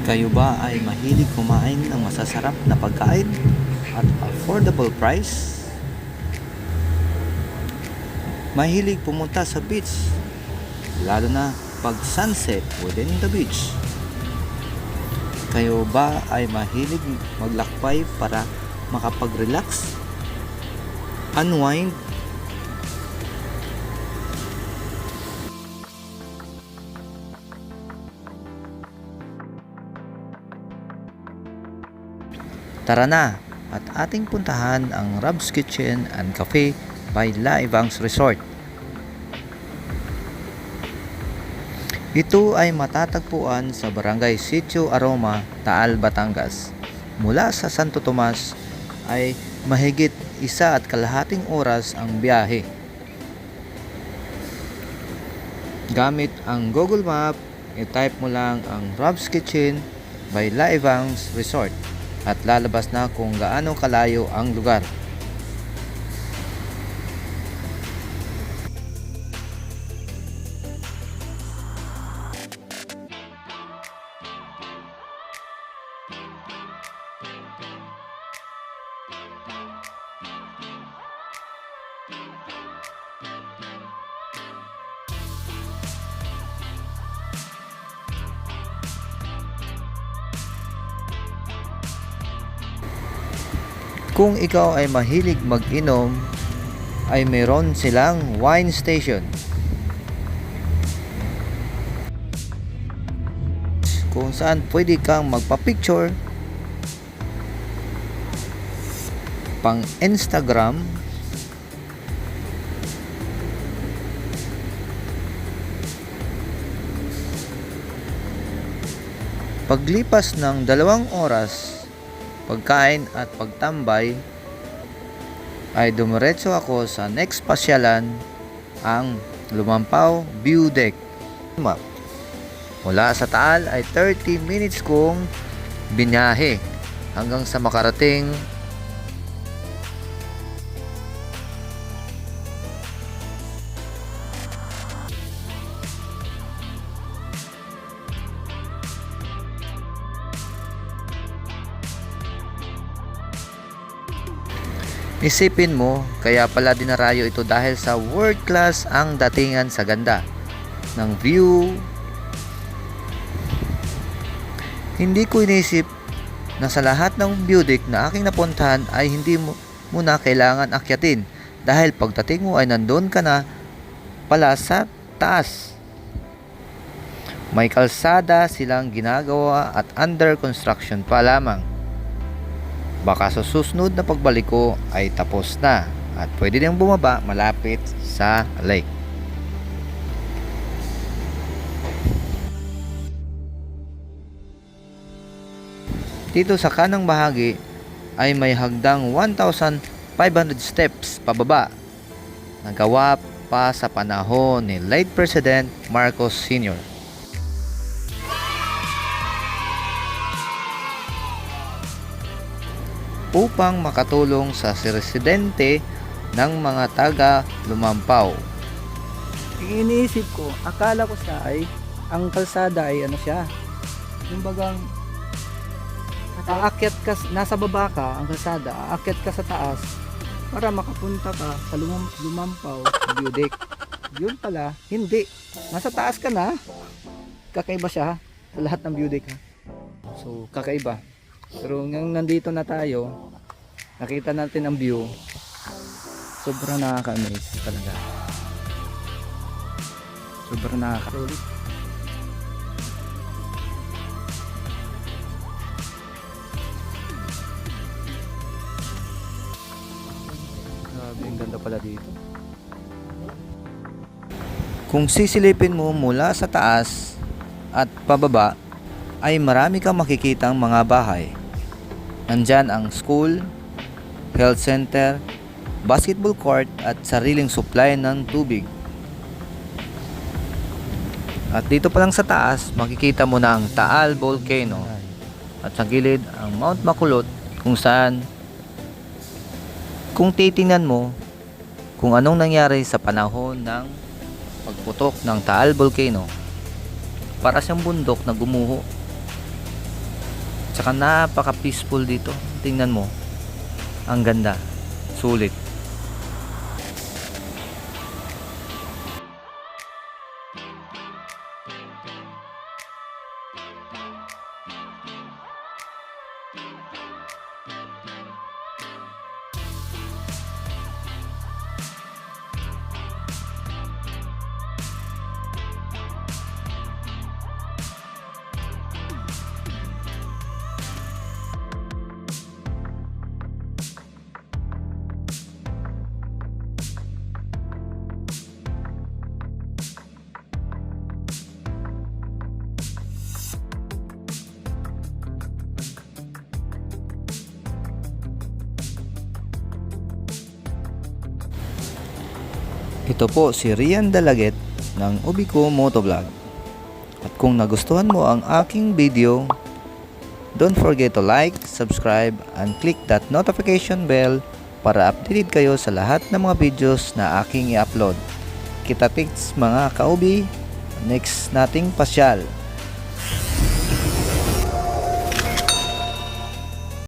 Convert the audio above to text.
Kayo ba ay mahilig kumain ng masasarap na pagkain at affordable price? Mahilig pumunta sa beach, lalo na pag sunset within the beach? Kayo ba ay mahilig maglakbay para makapag-relax, unwind, tara na at ating puntahan ang Rob's Kitchen and Cafe by La Evangs Resort. Ito ay matatagpuan sa Barangay Sitio Aroma, Taal, Batangas. Mula sa Santo Tomas ay mahigit 1.5 oras ang biyahe. Gamit ang Google Map, i-type mo lang ang Rob's Kitchen by La Evangs Resort at lalabas na kung gaano kalayo ang lugar. Kung ikaw ay mahilig mag-inom, ay mayroon silang wine station kung saan pwede kang magpa-picture pang Instagram, paglipas ng 2 oras pagkain at pagtambay ay dumiretso ako sa next pasyalan, ang Lumampaw View Deck. Mula sa Taal ay 30 minutes kong binyahe hanggang sa makarating Isipin mo, kaya pala dinarayo ito dahil sa world class ang datingan sa ganda ng view. Hindi ko inisip na sa lahat ng view deck na aking napuntahan ay hindi mo na kailangan akyatin dahil pagdating mo ay nandun ka na pala sa taas. May kalsada silang ginagawa at under construction pa lamang. Baka sa susunod na pagbalik ko ay tapos na at pwede nang bumaba malapit sa lake. Dito sa kanang bahagi ay may hagdang 1,500 steps pababa na gawa pa sa panahon ni late President Marcos Sr. upang makatulong sa residente ng mga taga Lumampaw. Iniisip ko, akala ko siya ay ang kalsada ay ano siya, yung bagang aakyat ka, nasa baba ka ang kalsada, aakyat ka sa taas para makapunta ka sa Lumampaw view deck. Yun pala, hindi, nasa taas ka na. Kakaiba siya sa lahat ng view deck, ha? So kakaiba. Pero ngang nandito na tayo, nakita natin ang view, sobrang nakaka-amaze talaga. Sobrang nakaka-solid. Grabe, ang ganda pala dito. Kung sisilipin mo mula sa taas at pababa, ay marami kang makikitang mga bahay. Nandyan ang school, health center, basketball court at sariling supply ng tubig. At dito pa lang sa taas, makikita mo na ang Taal Volcano at sa gilid ang Mount Makulot kung saan kung titingnan mo kung anong nangyari sa panahon ng pagputok ng Taal Volcano, para siyang bundok na gumuho. Tsaka napaka peaceful dito. Tingnan mo. Ang ganda. Sulit. Ito po si Rian Dalaget ng Ubico Motovlog. At kung nagustuhan mo ang aking video, don't forget to like, subscribe, and click that notification bell para updated kayo sa lahat ng mga videos na aking i-upload. Kita-kits mga kaubi, next nating pasyal.